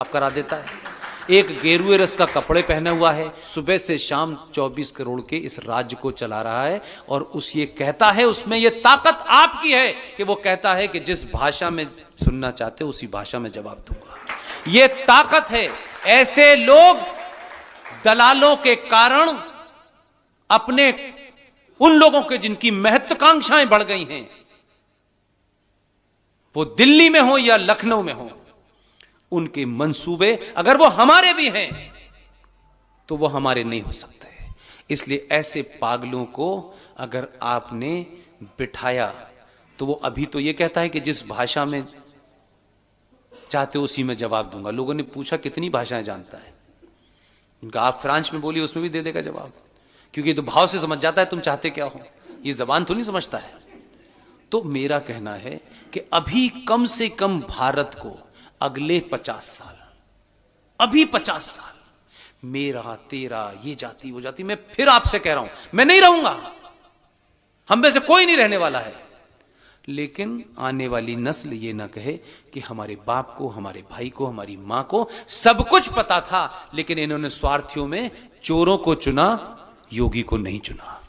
साफ करा देता है। एक गेरुए रस का कपड़े पहने हुआ है, सुबह से शाम 24 करोड़ के इस राज्य को चला रहा है। और उस ये कहता है, उसमें ये ताकत आपकी है कि वो कहता है कि जिस भाषा में सुनना चाहते हो उसी भाषा में जवाब दूंगा। ये ताकत है। ऐसे लोग दलालों के कारण अपने उन लोगों के जिनकी महत्वाकांक्षाएं बढ़ गई हैं, वो दिल्ली में हो या लखनऊ में हो, उनके मंसूबे अगर वो हमारे भी हैं तो वो हमारे नहीं हो सकते। इसलिए ऐसे पागलों को अगर आपने बिठाया तो वो अभी तो ये कहता है कि जिस भाषा में चाहते हो उसी में जवाब दूंगा। लोगों ने पूछा कितनी भाषाएं जानता है, उनका आप फ्रांस में बोलिए उसमें भी दे देगा जवाब, क्योंकि तो भाव से समझ जाता है तुम चाहते क्या हो। ये जबान तो नहीं समझता है। तो मेरा कहना है कि अभी कम से कम भारत को अगले 50 साल, अभी 50 साल मेरा तेरा ये जाति वो जाति, मैं फिर आपसे कह रहा हूं मैं नहीं रहूंगा, हम में से कोई नहीं रहने वाला है। लेकिन आने वाली नस्ल ये ना कहे कि हमारे बाप को, हमारे भाई को, हमारी मां को सब कुछ पता था, लेकिन इन्होंने स्वार्थियों में चोरों को चुना, योगी को नहीं चुना।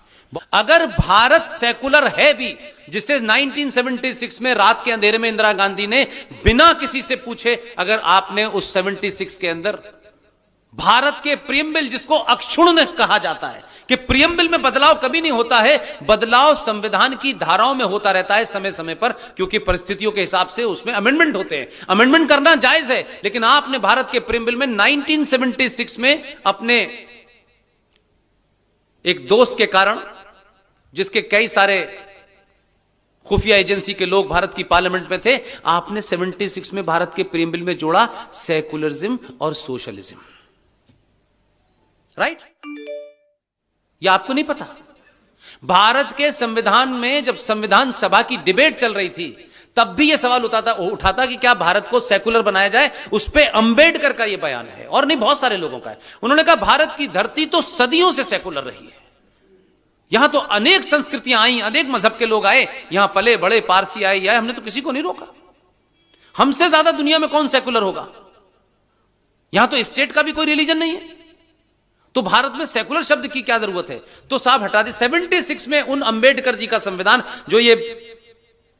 अगर भारत सेकुलर है भी, जिसे 1976 में रात के अंधेरे में इंदिरा गांधी ने बिना किसी से पूछे, अगर आपने उस 76 के अंदर भारत के प्रियम्बल, जिसको अक्षुण्ण कहा जाता है कि प्रियम्बल में बदलाव कभी नहीं होता है, बदलाव संविधान की धाराओं में होता रहता है समय समय पर, क्योंकि परिस्थितियों के हिसाब से उसमें अमेंडमेंट होते हैं। अमेंडमेंट करना जायज है, लेकिन आपने भारत के प्रियम्बल में 1976 में अपने एक दोस्त के कारण, जिसके कई सारे खुफिया एजेंसी के लोग भारत की पार्लियामेंट में थे, आपने 76 में भारत के प्रियम्बल में जोड़ा सेकुलरिज्म और सोशलिज्म। राइट? यह आपको नहीं पता? भारत के संविधान में जब संविधान सभा की डिबेट चल रही थी, तब भी यह सवाल उठाता कि क्या भारत को सेकुलर बनाया जाए। उस पर अंबेडकर का यह बयान है, और नहीं बहुत सारे लोगों का है। उन्होंने कहा भारत की धरती तो सदियों से सेकुलर रही है, यहां तो अनेक संस्कृतियां आई, अनेक मजहब के लोग आए, यहां पले बड़े, पारसी आए, हमने तो किसी को नहीं रोका। हमसे ज्यादा दुनिया में कौन सेकुलर होगा? यहां तो स्टेट का भी कोई रिलीजन नहीं है, तो भारत में सेकुलर शब्द की क्या जरूरत है? तो साहब हटा दे। 76 में उन अंबेडकर जी का संविधान, जो ये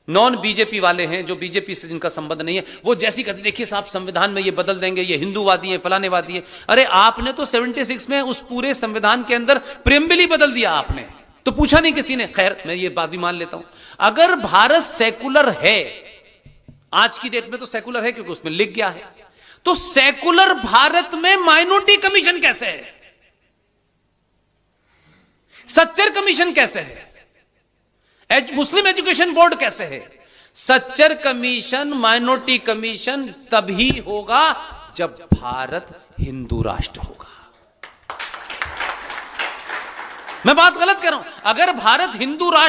नॉन बीजेपी वाले हैं, जो बीजेपी से जिनका संबंध नहीं है, वो जैसी कहते देखिए साहब संविधान में ये बदल देंगे, ये हिंदूवादी है, फलानेवादी है। अरे आपने तो 76 में उस पूरे संविधान के अंदर प्रियम्बल ही बदल दिया आपने, तो पूछा नहीं किसी ने। खैर मैं ये बात भी मान लेता हूं, अगर भारत सेकुलर है, आज की डेट में तो सेकुलर है क्योंकि उसमें लिख गया है, तो सेकुलर भारत में माइनॉरिटी कमीशन कैसे है? सच्चर कमीशन कैसे है? मुस्लिम एजुकेशन बोर्ड कैसे है? सच्चर कमीशन, माइनॉरिटी कमीशन तभी होगा जब भारत हिंदू राष्ट्र होगा। मैं बात गलत कर रहा हूं? अगर भारत हिंदू राष्ट्र